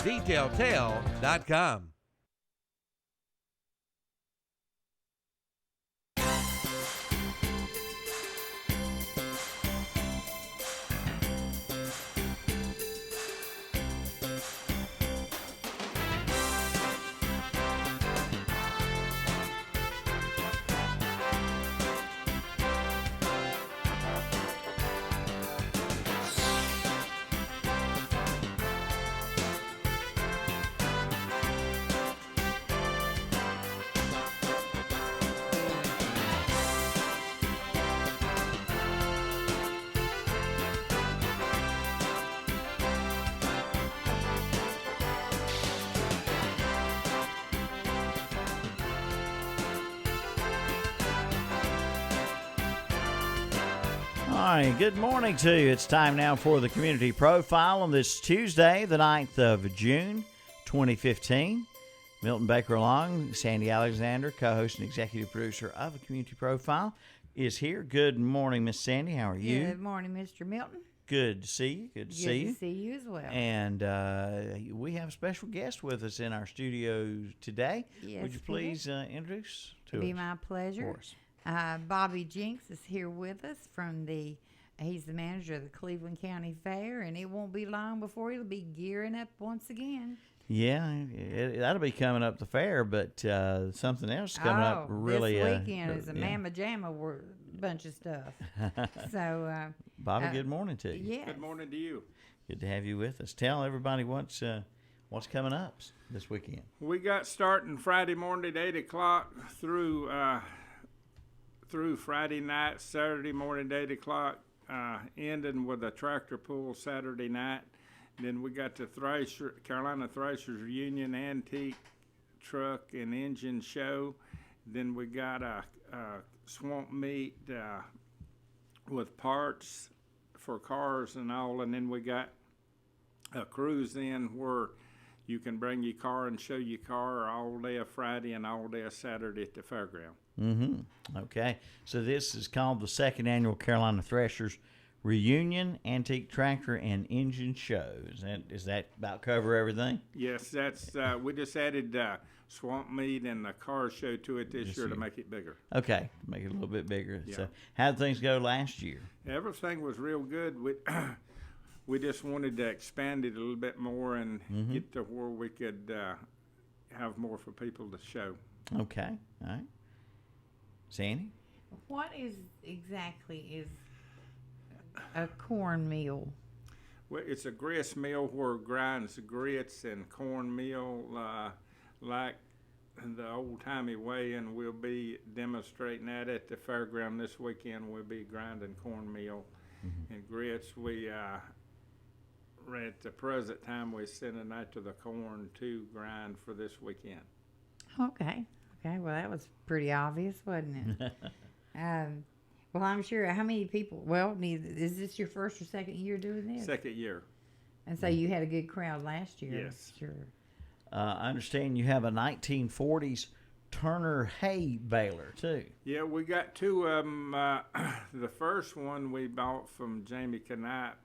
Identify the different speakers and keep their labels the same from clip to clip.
Speaker 1: detailtale.com.
Speaker 2: All right, good morning to you. It's time now for the Community Profile on this Tuesday, the 9th of June, 2015. Milton Baker Long, Sandy Alexander, co-host and executive producer of a Community Profile, is here. Good morning, Miss Sandy. How are you?
Speaker 3: Good morning, Mr. Milton.
Speaker 2: Good to see you. Good to see you.
Speaker 3: Good to see you as well.
Speaker 2: And we have a special guest with us in our studio today.
Speaker 3: Yes,
Speaker 2: would you please introduce to us?
Speaker 3: Be my pleasure.
Speaker 2: Of course.
Speaker 3: Bobby Jenks is here with us he's the manager of the Cleveland County Fair, and it won't be long before he'll be gearing up once again.
Speaker 2: Yeah, that'll be coming up the fair, but something else is coming up really.
Speaker 3: This weekend is a mamma jamma bunch of stuff. So,
Speaker 2: Bobby, good morning to you.
Speaker 3: Yes.
Speaker 4: Good morning to you.
Speaker 2: Good to have you with us. Tell everybody what's coming up this weekend.
Speaker 4: We got starting Friday morning at 8 o'clock through Friday night, Saturday morning at 8 o'clock, ending with a tractor pull Saturday night. Then we got the Carolina Thrashers Reunion Antique Truck and Engine Show. Then we got a swamp meet with parts for cars and all. And then we got a cruise in where you can bring your car and show your car all day of Friday and all day of Saturday at the fairground.
Speaker 2: Mm-hmm. Okay. So this is called the second annual Carolina Thrashers Reunion Antique Tractor and Engine Show. Is that about cover everything?
Speaker 4: Yes, that's we just added swamp meet and the car show to it this year to make it bigger.
Speaker 2: Okay, make it a little bit bigger.
Speaker 4: Yeah.
Speaker 2: So how did things go last year?
Speaker 4: Everything was real good. We just wanted to expand it a little bit more and get to where we could have more for people to show.
Speaker 2: Okay, all right. Sandy?
Speaker 3: What exactly is a cornmeal?
Speaker 4: Well, it's a grist mill where it grinds grits and cornmeal like the old-timey way, and we'll be demonstrating that at the fairground this weekend. We'll be grinding cornmeal and grits. We at the present time we're sending that to the corn to grind for this weekend.
Speaker 3: Okay, well, that was pretty obvious, wasn't it? Well, I'm sure. How many people? Well, is this your first or second year doing this?
Speaker 4: Second year.
Speaker 3: And so you had a good crowd last year.
Speaker 4: Yes.
Speaker 3: Sure.
Speaker 2: I understand you have a 1940s Turner hay baler, too.
Speaker 4: Yeah, we got two of them. The first one we bought from Jamie Knapp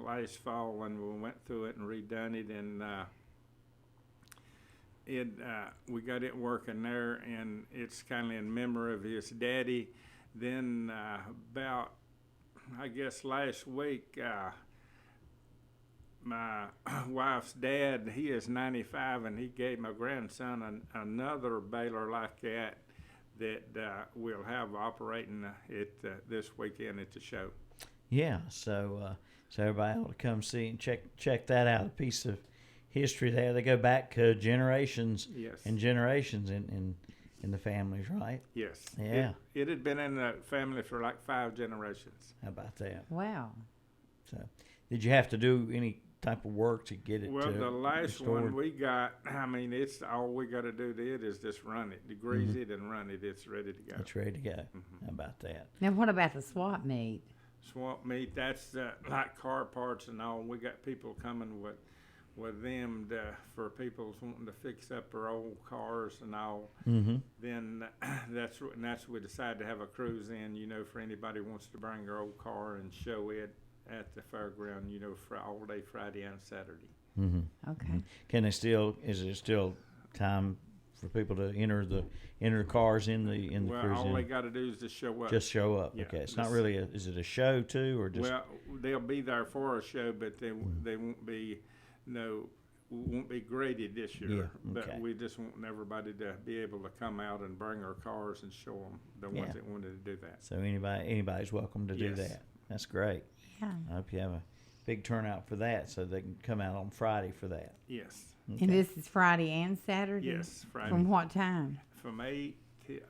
Speaker 4: last fall, and we went through it and redone it, and we got it working there, and it's kind of in memory of his daddy. Then about, I guess, last week, my wife's dad, he is 95, and he gave my grandson another baler like that we'll have operating this weekend at the show.
Speaker 2: Yeah, so everybody ought to come see and check that out. A piece of history there. They go back generations and generations in the families, right?
Speaker 4: Yes.
Speaker 2: Yeah.
Speaker 4: It had been in the family for like 5 generations.
Speaker 2: How about that?
Speaker 3: Wow.
Speaker 2: So, did you have to do any type of work to get it?
Speaker 4: Well, the last
Speaker 2: restored?
Speaker 4: one we got, I mean, it's all we got to do to it is just run it, degrease it and run it. It's ready to go.
Speaker 2: It's ready to go. How about that?
Speaker 3: Now, what about the swap meet?
Speaker 4: Swamp meat, that's like car parts and all. We got people coming with them for people wanting to fix up their old cars and all. Then that's we decided to have a cruise in, for anybody who wants to bring their old car and show it at the fairground, for all day Friday and Saturday.
Speaker 3: Okay.
Speaker 2: Can they still? Is it still time for people to enter the cars in the
Speaker 4: Well,
Speaker 2: cruise
Speaker 4: all
Speaker 2: in?
Speaker 4: they got to do is just show up.
Speaker 2: Just show up.
Speaker 4: Yeah,
Speaker 2: Okay, it's not
Speaker 4: just-
Speaker 2: really. Is it a show too, or just?
Speaker 4: Well, they'll be there for a show, but they won't be won't be graded this year.
Speaker 2: Yeah, okay.
Speaker 4: But we just want everybody to be able to come out and bring our cars and show them the
Speaker 2: Yeah.
Speaker 4: ones that wanted to do that.
Speaker 2: So anybody's welcome to do
Speaker 4: Yes.
Speaker 2: that. That's great.
Speaker 3: Yeah.
Speaker 2: I hope you have a big turnout for that, so they can come out on Friday for that.
Speaker 4: Yes,
Speaker 3: And this is Friday and Saturday?
Speaker 4: yes, Friday
Speaker 3: From what time?
Speaker 4: from 8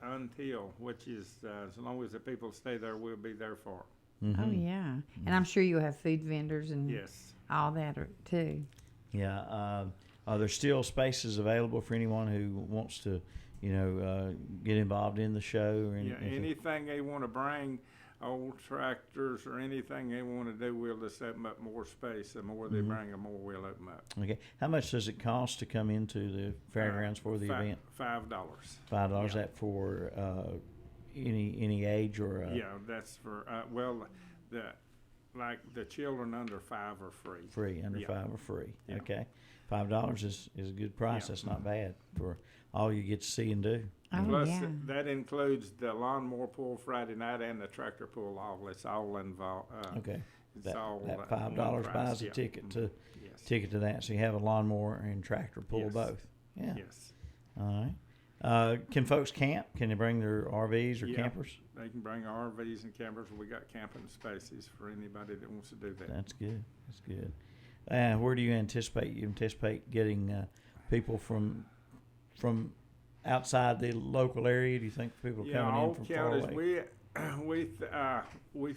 Speaker 4: until, which is as long as the people stay there, we'll be there for 'em.
Speaker 3: Oh, yeah. And I'm sure you'll have food vendors and
Speaker 4: Yes.
Speaker 3: all that too.
Speaker 2: Yeah. Are there still spaces available for anyone who wants to, get involved in the show or
Speaker 4: Yeah,
Speaker 2: anything?
Speaker 4: anything they want to bring, old tractors or anything they want to do, we'll just open up more space. The more they bring, the more we'll open up.
Speaker 2: Okay. How much does it cost to come into the fairgrounds for the event?
Speaker 4: $5.
Speaker 2: $5.
Speaker 4: Yeah.
Speaker 2: That for any age or?
Speaker 4: Yeah, that's for the children under 5 are free.
Speaker 2: Free, under
Speaker 4: Yeah.
Speaker 2: 5 are free.
Speaker 4: Yeah.
Speaker 2: Okay, $5 is a good price.
Speaker 4: Yeah.
Speaker 2: That's not bad for all you get to see and do.
Speaker 3: Oh,
Speaker 4: Plus,
Speaker 3: yeah.
Speaker 4: that includes the lawnmower pull Friday night and the tractor pull. It's all involved.
Speaker 2: Okay,
Speaker 4: It's
Speaker 2: that,
Speaker 4: all
Speaker 2: that
Speaker 4: one
Speaker 2: $5
Speaker 4: price,
Speaker 2: buys a
Speaker 4: yeah.
Speaker 2: ticket to
Speaker 4: Yes.
Speaker 2: that. So you have a lawnmower and tractor pull
Speaker 4: Yes.
Speaker 2: both. Yeah.
Speaker 4: Yes.
Speaker 2: All right. Can folks camp? Can they bring their RVs or
Speaker 4: Yeah.
Speaker 2: campers?
Speaker 4: They can bring RVs and campers. We got camping spaces for anybody that wants to do that.
Speaker 2: That's good. That's good. Where do you anticipate? You anticipate getting people from outside the local area? Do you think people
Speaker 4: Yeah,
Speaker 2: coming
Speaker 4: all
Speaker 2: in from far
Speaker 4: counties.
Speaker 2: away?
Speaker 4: We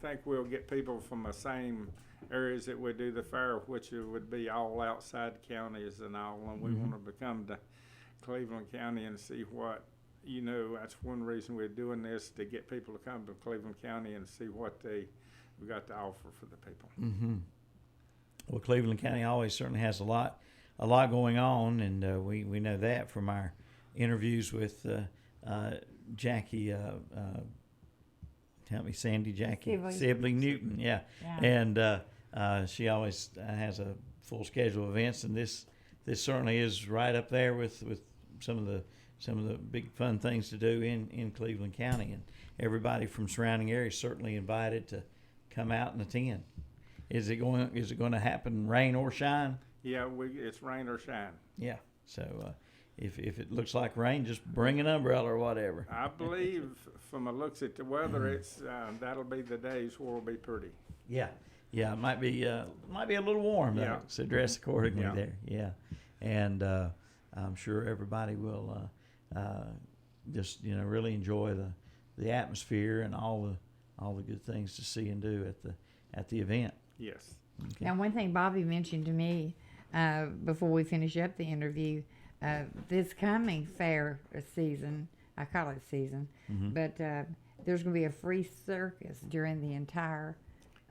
Speaker 4: think we'll get people from the same areas that we do the fair, which would be all outside counties and all. And we want them to come to Cleveland County and see what. That's one reason we're doing this, to get people to come to Cleveland County and see what we got to offer for the people.
Speaker 2: Mm-hmm. Well, Cleveland County always certainly has a lot going on, and we know that from our interviews with Jackie. Help me, Sandy, Jackie Sibley Newton. Yeah. And she always has a full schedule of events, and this certainly is right up there with some of the big fun things to do in Cleveland County, and everybody from surrounding areas certainly invited to come out and attend. Is it going to happen, rain or shine?
Speaker 4: Yeah, it's rain or shine.
Speaker 2: Yeah. So if it looks like rain, just bring an umbrella or whatever.
Speaker 4: I believe from the looks at the weather, it's that'll be the days where it'll be pretty.
Speaker 2: Yeah. Yeah, it might be a little warm though,
Speaker 4: Yeah.
Speaker 2: so dress accordingly
Speaker 4: Yeah.
Speaker 2: there. Yeah, and I'm sure everybody will just really enjoy the atmosphere and all the good things to see and do at the event.
Speaker 4: Yes.
Speaker 2: Okay.
Speaker 3: Now, one thing Bobby mentioned to me before we finish up the interview, this coming fair season, I call it season, but there's going to be a free circus during the entire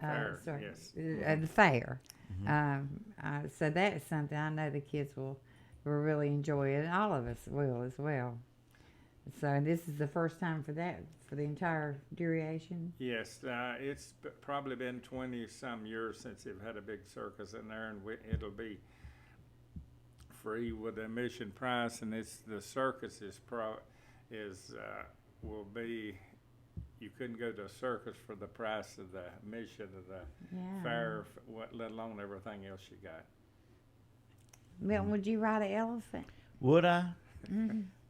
Speaker 4: Fair,
Speaker 3: the fair. So that is something I know the kids will really enjoy it, and all of us will as well. So this is the first time for that, for the entire duration.
Speaker 4: Yes, it's probably been 20-some years since they've had a big circus in there, and it'll be free with admission price. And the circus will be. You couldn't go to a circus for the price of the admission of the fair, let alone everything else you got.
Speaker 3: Milton, would you ride an elephant?
Speaker 2: Would I?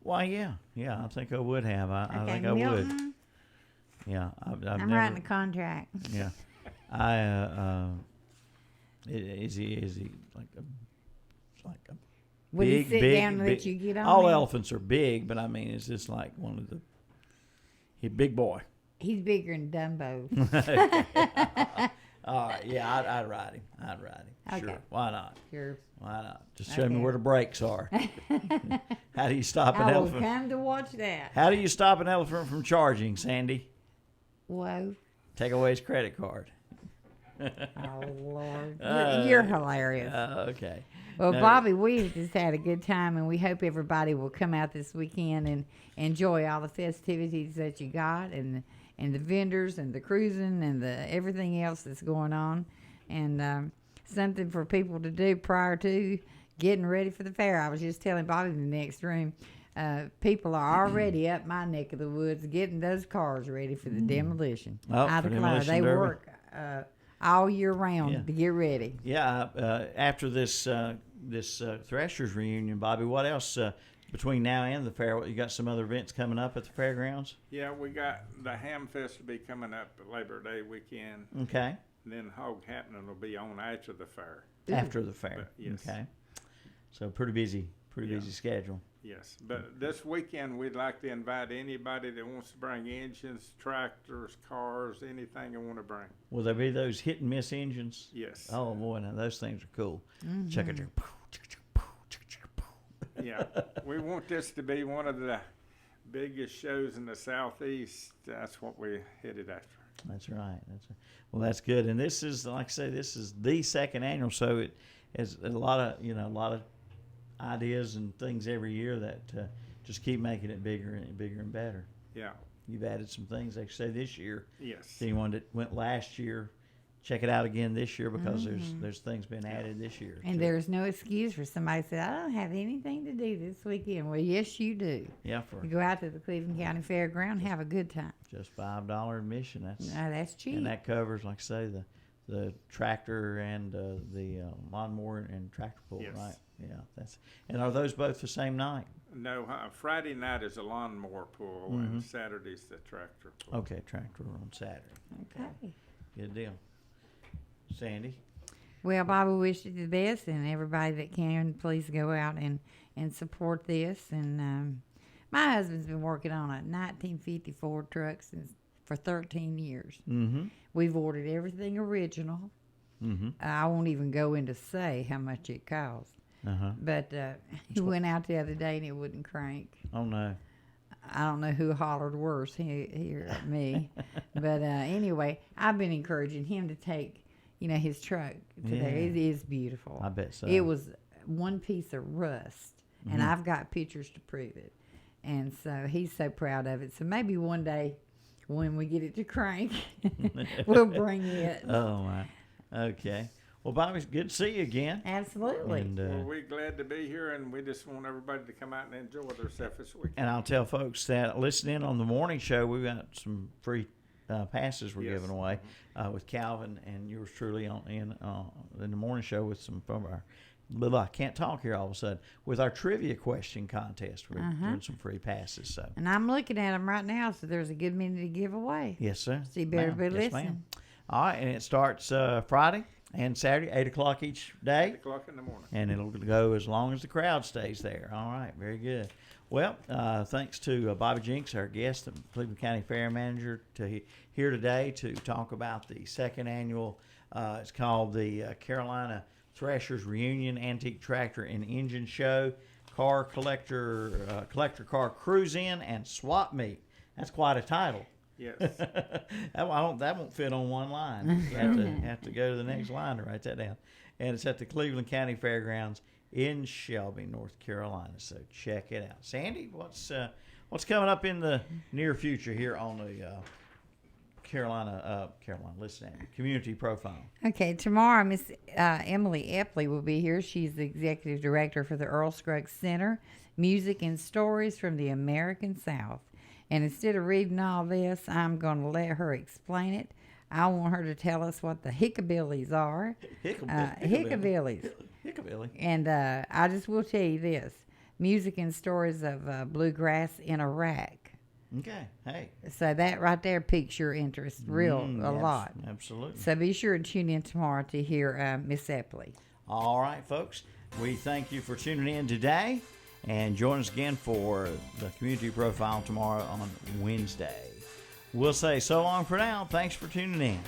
Speaker 2: Why, yeah, I think I would have. I think I would.
Speaker 3: Milton,
Speaker 2: Yeah, I've
Speaker 3: I'm
Speaker 2: never.
Speaker 3: writing a contract.
Speaker 2: Yeah, is he like a
Speaker 3: Would
Speaker 2: big,
Speaker 3: he sit
Speaker 2: big,
Speaker 3: down and
Speaker 2: big,
Speaker 3: let you get on
Speaker 2: all
Speaker 3: him?
Speaker 2: elephants are big, but I mean, is this like one of he's a big boy?
Speaker 3: He's bigger than Dumbo.
Speaker 2: All right, yeah, I'd ride him. Sure,
Speaker 3: Okay.
Speaker 2: why not?
Speaker 3: Sure.
Speaker 2: Why not? Just show me
Speaker 3: Okay.
Speaker 2: where the brakes are. How do you stop an
Speaker 3: I will
Speaker 2: elephant?
Speaker 3: come to watch that.
Speaker 2: How do you stop an elephant from charging, Sandy?
Speaker 3: Whoa.
Speaker 2: Take away his credit card.
Speaker 3: Oh, Lord. You're hilarious.
Speaker 2: Okay.
Speaker 3: Well,
Speaker 2: No.
Speaker 3: Bobby, we've just had a good time, and we hope everybody will come out this weekend and enjoy all the festivities that you got, and the vendors, and the cruising, and the everything else that's going on. And something for people to do prior to getting ready for the fair. I was just telling Bobby in the next room, people are already up my neck of the woods getting those cars ready for the demolition.
Speaker 2: Oh,
Speaker 3: I
Speaker 2: for
Speaker 3: declare,
Speaker 2: demolition
Speaker 3: they
Speaker 2: derby.
Speaker 3: work all year round
Speaker 2: Yeah.
Speaker 3: to get ready.
Speaker 2: Yeah, after this Threshers reunion, Bobby, what else between now and the fair? You got some other events coming up at the fairgrounds?
Speaker 4: Yeah, we got the Ham Fest will be coming up Labor Day weekend.
Speaker 2: Okay.
Speaker 4: And then Hog Happening will be on after the fair.
Speaker 2: After the fair.
Speaker 4: But, yes.
Speaker 2: Okay. So pretty busy schedule.
Speaker 4: Yes, but this weekend we'd like to invite anybody that wants to bring engines, tractors, cars, anything they want to bring.
Speaker 2: Will there be those hit and miss engines?
Speaker 4: Yes.
Speaker 2: Oh boy, now those things are cool.
Speaker 3: Mm-hmm.
Speaker 2: Check it.
Speaker 4: Yeah, we want this to be one of the biggest shows in the Southeast. That's what we headed after.
Speaker 2: That's right. Well, that's good. And this is, like I say, this is the second annual, so it has a lot of ideas and things every year that just keep making it bigger and bigger and better.
Speaker 4: Yeah.
Speaker 2: You've added some things, like you say, this year.
Speaker 4: Yes.
Speaker 2: Anyone that went last year, check it out again this year because there's things been added this year.
Speaker 3: And there's no excuse for somebody to say, I don't have anything to do this weekend. Well, yes, you do.
Speaker 2: Yeah, for
Speaker 3: You go out to the Cleveland County Fairground, have a good time.
Speaker 2: just $5 admission.
Speaker 3: That's cheap.
Speaker 2: And that covers, like I say, the tractor and the lawnmower and tractor pull,
Speaker 4: Yes.
Speaker 2: right? Yeah, and are those both the same night?
Speaker 4: No, Friday night is a lawnmower pull and Saturday's the tractor pull.
Speaker 2: Okay, tractor on Saturday.
Speaker 3: Okay.
Speaker 2: Good deal. Sandy?
Speaker 3: Well, Bobby wish you the best, and everybody that can, please go out and support this. And my husband's been working on a 1954 truck for 13 years.
Speaker 2: Mm-hmm.
Speaker 3: We've ordered everything original.
Speaker 2: Mm-hmm.
Speaker 3: I won't even go in to say how much it cost.
Speaker 2: Uh-huh.
Speaker 3: But he went out the other day and it wouldn't crank.
Speaker 2: Oh, no.
Speaker 3: I don't know who hollered worse, he or me. But anyway, I've been encouraging him to take, his truck to there.
Speaker 2: Yeah.
Speaker 3: It is beautiful.
Speaker 2: I bet so.
Speaker 3: It was one piece of rust, and
Speaker 2: Mhm.
Speaker 3: I've got pictures to prove it. And so he's so proud of it. So maybe one day when we get it to crank, we'll bring it.
Speaker 2: Oh, my. Okay. Well, Bobby, it's good to see you again.
Speaker 3: Absolutely.
Speaker 2: And,
Speaker 4: Well, we're glad to be here, and we just want everybody to come out and enjoy themselves this weekend.
Speaker 2: and I'll tell folks that listening on the morning show, we've got some free passes we're
Speaker 4: Yes.
Speaker 2: giving away with Calvin and yours truly in the morning show with some from our little, I can't talk here all of a sudden, with our trivia question contest. We're doing some free passes. So
Speaker 3: And I'm looking at them right now, so there's a good minute to give away.
Speaker 2: yes, sir.
Speaker 3: So you better
Speaker 2: Ma'am.
Speaker 3: be
Speaker 2: Yes,
Speaker 3: listening.
Speaker 2: ma'am. All right, and it starts Friday and Saturday, 8 o'clock each day.
Speaker 4: 8 o'clock in the morning.
Speaker 2: And it'll go as long as the crowd stays there. All right, very good. Well, thanks to Bobby Jenks, our guest, the Cleveland County Fair Manager, here today to talk about the second annual. It's called the Carolina Threshers Reunion Antique Tractor and Engine Show, collector car cruise in and swap meet. That's quite a title.
Speaker 4: Yes.
Speaker 2: that won't fit on one line. You have to go to the next line to write that down. And it's at the Cleveland County Fairgrounds in Shelby, North Carolina. So check it out. Sandy, what's coming up in the near future here on the Carolina, listen at me, Community Profile?
Speaker 3: Okay, tomorrow Miss Emily Epley will be here. She's the executive director for the Earl Scruggs Center, Music and Stories from the American South. And instead of reading all this, I'm going to let her explain it. I want her to tell us what the hickabillies are. Hickabillies.
Speaker 2: Hickabilly.
Speaker 3: And I just will tell you this. Music and Stories of Bluegrass in Iraq.
Speaker 2: Okay, hey.
Speaker 3: So that right there piques your interest a lot.
Speaker 2: Absolutely.
Speaker 3: So be sure to tune in tomorrow to hear Miss Epley.
Speaker 2: All right, folks. We thank you for tuning in today. And join us again for the Community Profile tomorrow on Wednesday. We'll say so long for now. Thanks for tuning in.